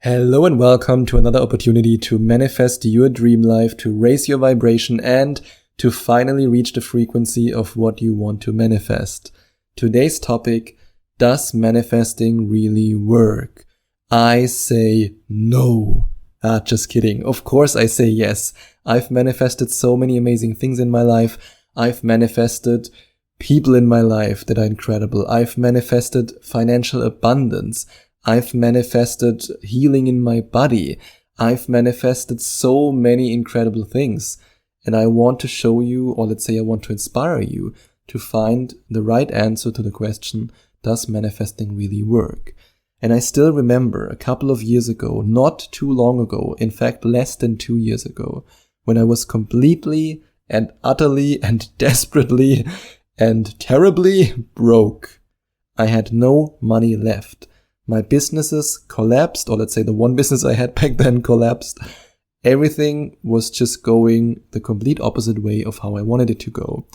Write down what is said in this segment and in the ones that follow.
Hello and welcome to another opportunity to manifest your dream life, to raise your vibration, and to finally reach the frequency of what you want to manifest. Today's topic: does manifesting really work? I say no. Just kidding. Of course I say yes. I've manifested so many amazing things in my life. I've manifested people in my life that are incredible. I've manifested financial abundance. I've manifested healing in my body. I've manifested so many incredible things. And I want to show you, or let's say I want to inspire you to find the right answer to the question, does manifesting really work? And I still remember a couple of years ago, not too long ago, in fact less than 2 years ago, when I was completely and utterly and desperately and terribly broke. I had no money left. My businesses collapsed, or let's say the one business I had back then collapsed. Everything was just going the complete opposite way of how I wanted it to go.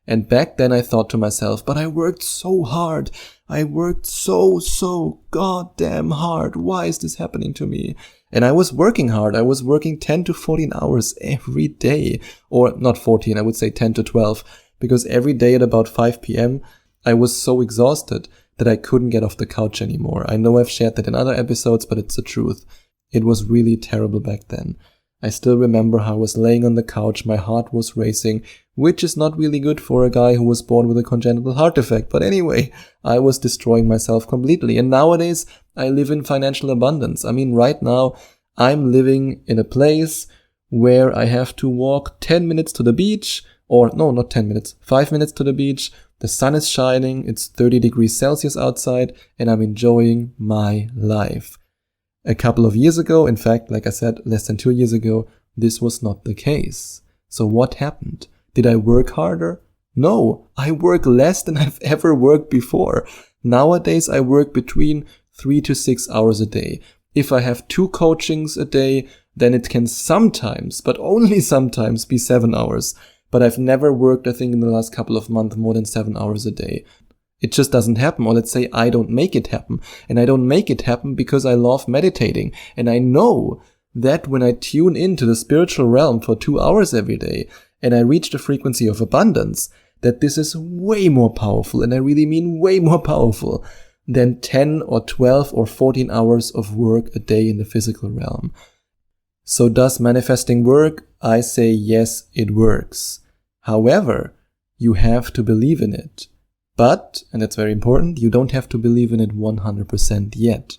And back then I thought to myself, but I worked so hard. I worked so goddamn hard. Why is this happening to me? And I was working hard. I was working 10 to 14 hours every day. Or not 14, I would say 10 to 12. Because every day at about 5 p.m. I was so exhausted that I couldn't get off the couch anymore. I know I've shared that in other episodes, but it's the truth. It was really terrible back then. I still remember how I was laying on the couch, my heart was racing, which is not really good for a guy who was born with a congenital heart defect. But anyway, I was destroying myself completely. And nowadays, I live in financial abundance. I mean, right now, I'm living in a place where I have to walk 10 minutes to the beach, or no, not 10 minutes, 5 minutes to the beach. The sun is shining, it's 30 degrees Celsius outside, and I'm enjoying my life. A couple of years ago, in fact, like I said, less than 2 years ago, this was not the case. So what happened? Did I work harder? No, I work less than I've ever worked before. Nowadays, I work between 3 to 6 hours a day. If I have 2 coachings a day, then it can sometimes, but only sometimes, be 7 hours. But I've never worked, I think, in the last couple of months more than 7 hours a day. It just doesn't happen. Or let's say I don't make it happen. And I don't make it happen because I love meditating. And I know that when I tune into the spiritual realm for 2 hours every day and I reach the frequency of abundance, that this is way more powerful, and I really mean way more powerful, than 10 or 12 or 14 hours of work a day in the physical realm. So does manifesting work? I say yes, it works. However, you have to believe in it. But, and that's very important, you don't have to believe in it 100% yet.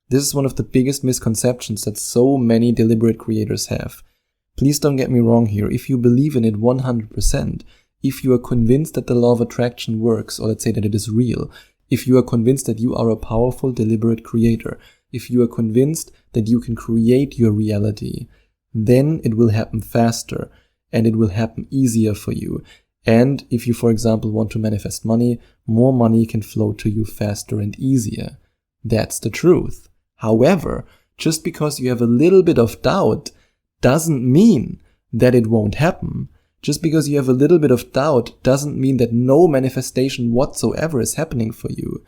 This is one of the biggest misconceptions that so many deliberate creators have. Please don't get me wrong here. If you believe in it 100%, if you are convinced that the law of attraction works, or let's say that it is real, if you are convinced that you are a powerful, deliberate creator, if you are convinced that you can create your reality, then it will happen faster and it will happen easier for you. And if you, for example, want to manifest money, more money can flow to you faster and easier. That's the truth. However, just because you have a little bit of doubt doesn't mean that it won't happen. Just because you have a little bit of doubt doesn't mean that no manifestation whatsoever is happening for you.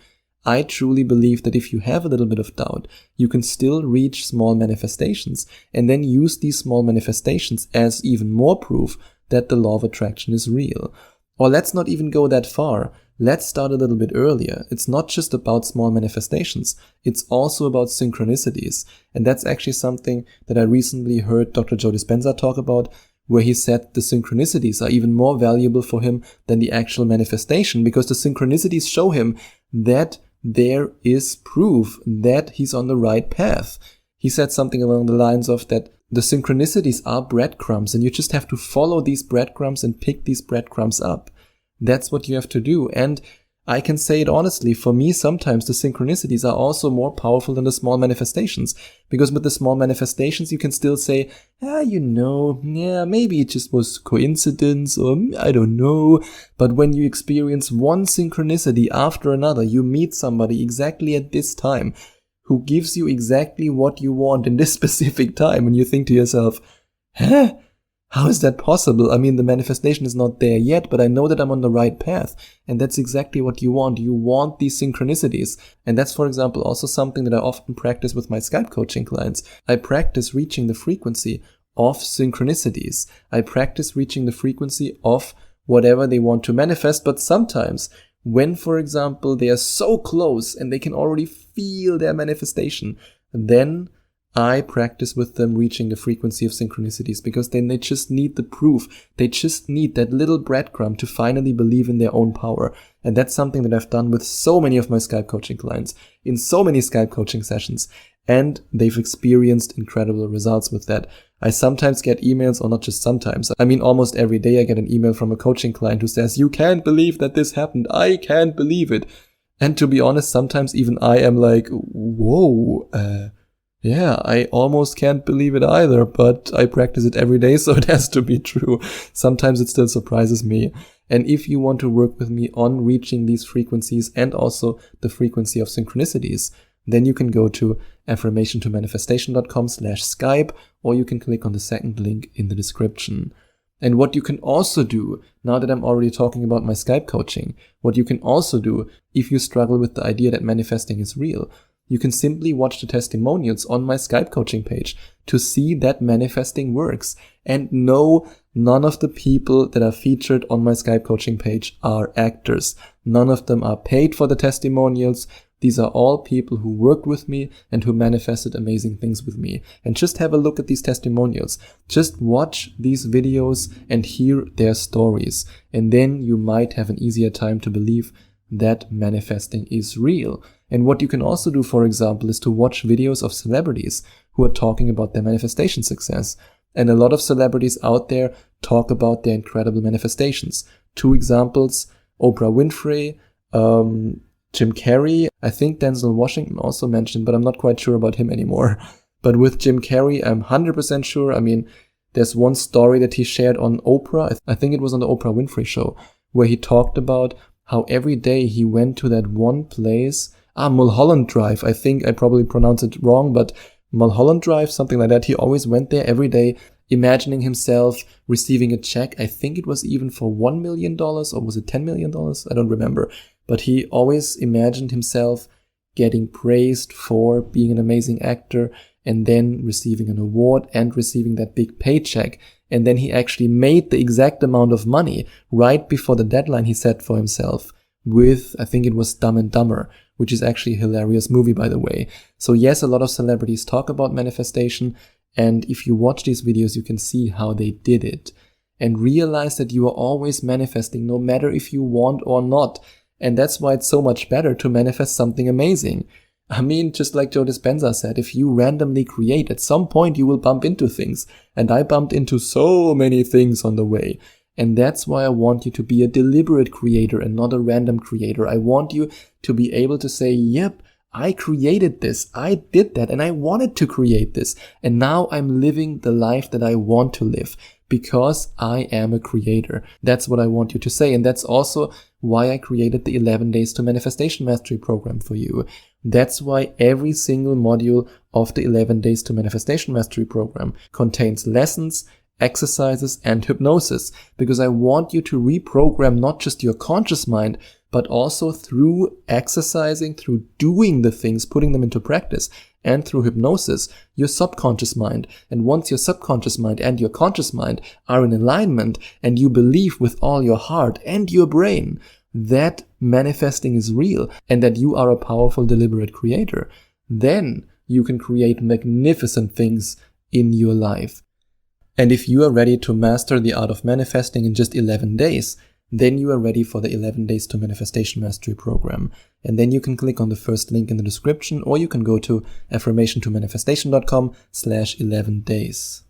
I truly believe that if you have a little bit of doubt, you can still reach small manifestations and then use these small manifestations as even more proof that the law of attraction is real. Or let's not even go that far. Let's start a little bit earlier. It's not just about small manifestations. It's also about synchronicities. And that's actually something that I recently heard Dr. Joe Dispenza talk about, where he said the synchronicities are even more valuable for him than the actual manifestation, because the synchronicities show him that there is proof that he's on the right path. He said something along the lines of that the synchronicities are breadcrumbs and you just have to follow these breadcrumbs and pick these breadcrumbs up. That's what you have to do. And I can say it honestly, for me sometimes the synchronicities are also more powerful than the small manifestations. Because with the small manifestations you can still say, maybe it just was coincidence, or I don't know. But when you experience one synchronicity after another, you meet somebody exactly at this time who gives you exactly what you want in this specific time, and you think to yourself, How is that possible? I mean, the manifestation is not there yet, but I know that I'm on the right path. And that's exactly what you want. You want these synchronicities. And that's, for example, also something that I often practice with my Skype coaching clients. I practice reaching the frequency of synchronicities. I practice reaching the frequency of whatever they want to manifest. But sometimes when, for example, they are so close and they can already feel their manifestation, then I practice with them reaching the frequency of synchronicities, because then they just need the proof. They just need that little breadcrumb to finally believe in their own power. And that's something that I've done with so many of my Skype coaching clients in so many Skype coaching sessions. And they've experienced incredible results with that. I sometimes get emails, or not just sometimes, I mean almost every day I get an email from a coaching client who says, "You can't believe that this happened. I can't believe it." And to be honest, sometimes even I am like, whoa, yeah, I almost can't believe it either, but I practice it every day, so it has to be true. Sometimes it still surprises me. And if you want to work with me on reaching these frequencies and also the frequency of synchronicities, then you can go to affirmationtomanifestation.com/Skype, or you can click on the second link in the description. And what you can also do, now that I'm already talking about my Skype coaching, what you can also do if you struggle with the idea that manifesting is real, you can simply watch the testimonials on my Skype coaching page to see that manifesting works. And no, none of the people that are featured on my Skype coaching page are actors. None of them are paid for the testimonials. These are all people who worked with me and who manifested amazing things with me. And just have a look at these testimonials. Just watch these videos and hear their stories. And then you might have an easier time to believe that manifesting is real. And what you can also do, for example, is to watch videos of celebrities who are talking about their manifestation success. And a lot of celebrities out there talk about their incredible manifestations. 2 examples, Oprah Winfrey, Jim Carrey. I think Denzel Washington also mentioned, but I'm not quite sure about him anymore. But with Jim Carrey, I'm 100% sure. I mean, there's one story that he shared on Oprah. I think it was on the Oprah Winfrey Show, where he talked about how every day he went to that one place, Mulholland Drive. I think I probably pronounced it wrong, but Mulholland Drive, something like that. He always went there every day, imagining himself receiving a check. I think it was even for $1 million, or was it $10 million? I don't remember. But he always imagined himself getting praised for being an amazing actor, and then receiving an award and receiving that big paycheck. And then he actually made the exact amount of money right before the deadline he set for himself with, I think it was Dumb and Dumber, which is actually a hilarious movie, by the way. So yes, a lot of celebrities talk about manifestation, and if you watch these videos, you can see how they did it. And realize that you are always manifesting, no matter if you want or not. And that's why it's so much better to manifest something amazing. I mean, just like Joe Dispenza said, if you randomly create, at some point you will bump into things. And I bumped into so many things on the way. And that's why I want you to be a deliberate creator and not a random creator. I want you to be able to say, yep, I created this, I did that, and I wanted to create this. And now I'm living the life that I want to live because I am a creator. That's what I want you to say. And that's also why I created the 11 Days to Manifestation Mastery program for you. That's why every single module of the 11 Days to Manifestation Mastery program contains lessons, exercises, and hypnosis, because I want you to reprogram not just your conscious mind, but also through exercising, through doing the things, putting them into practice, and through hypnosis, your subconscious mind. And once your subconscious mind and your conscious mind are in alignment, and you believe with all your heart and your brain that manifesting is real and that you are a powerful, deliberate creator, then you can create magnificent things in your life. And if you are ready to master the art of manifesting in just 11 days, then you are ready for the 11 Days to Manifestation Mastery program. And then you can click on the first link in the description, or you can go to affirmationtomanifestation.com/11 days.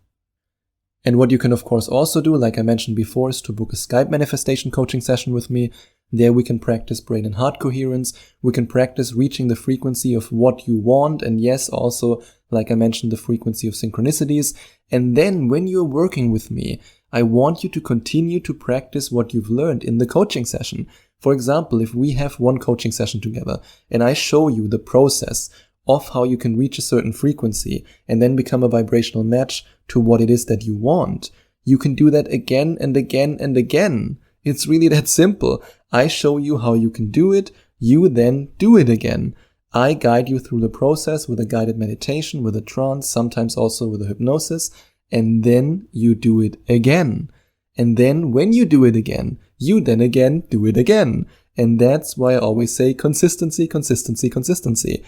And what you can of course also do, like I mentioned before, is to book a Skype manifestation coaching session with me. There we can practice brain and heart coherence. We can practice reaching the frequency of what you want. And yes, also, like I mentioned, the frequency of synchronicities. And then when you're working with me, I want you to continue to practice what you've learned in the coaching session. For example, if we have one coaching session together and I show you the process of how you can reach a certain frequency and then become a vibrational match to what it is that you want, you can do that again and again and again. It's really that simple. I show you how you can do it. You then do it again. I guide you through the process with a guided meditation, with a trance, sometimes also with a hypnosis, and then you do it again. And then when you do it again, you then again do it again. And that's why I always say consistency, consistency, consistency.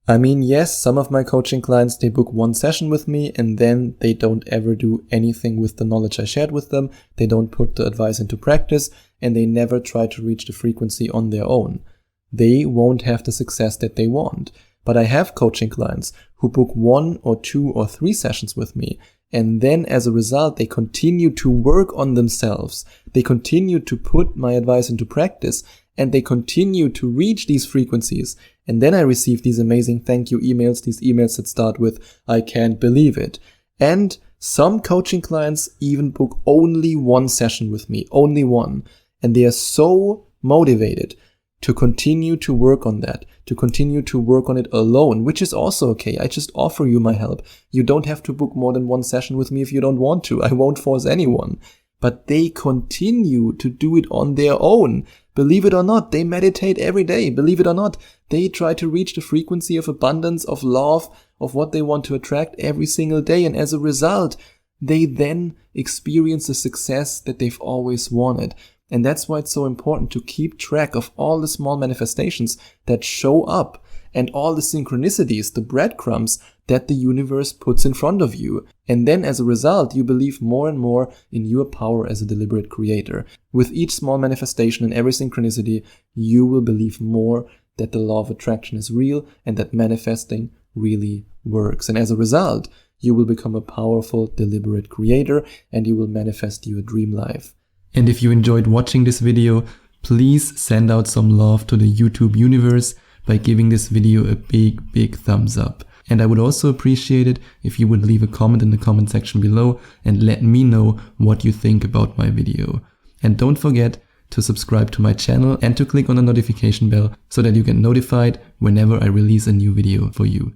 I mean, yes, some of my coaching clients, they book one session with me and then they don't ever do anything with the knowledge I shared with them. They don't put the advice into practice and they never try to reach the frequency on their own. They won't have the success that they want. But I have coaching clients who book 1 or 2 or 3 sessions with me. And then as a result, they continue to work on themselves. They continue to put my advice into practice and they continue to reach these frequencies. And then I receive these amazing thank you emails, these emails that start with, I can't believe it. And some coaching clients even book only 1 session with me, only 1. And they are so motivated to continue to work on that, to continue to work on it alone, which is also okay. I just offer you my help. You don't have to book more than 1 session with me if you don't want to. I won't force anyone. But they continue to do it on their own. Believe it or not, they meditate every day. Believe it or not, they try to reach the frequency of abundance, of love, of what they want to attract every single day. And as a result, they then experience the success that they've always wanted. And that's why it's so important to keep track of all the small manifestations that show up and all the synchronicities, the breadcrumbs that the universe puts in front of you. And then as a result, you believe more and more in your power as a deliberate creator. With each small manifestation and every synchronicity, you will believe more that the law of attraction is real and that manifesting really works. And as a result, you will become a powerful, deliberate creator and you will manifest your dream life. And if you enjoyed watching this video, please send out some love to the YouTube universe by giving this video a big thumbs up. And I would also appreciate it if you would leave a comment in the comment section below and let me know what you think about my video. And don't forget to subscribe to my channel and to click on the notification bell so that you get notified whenever I release a new video for you.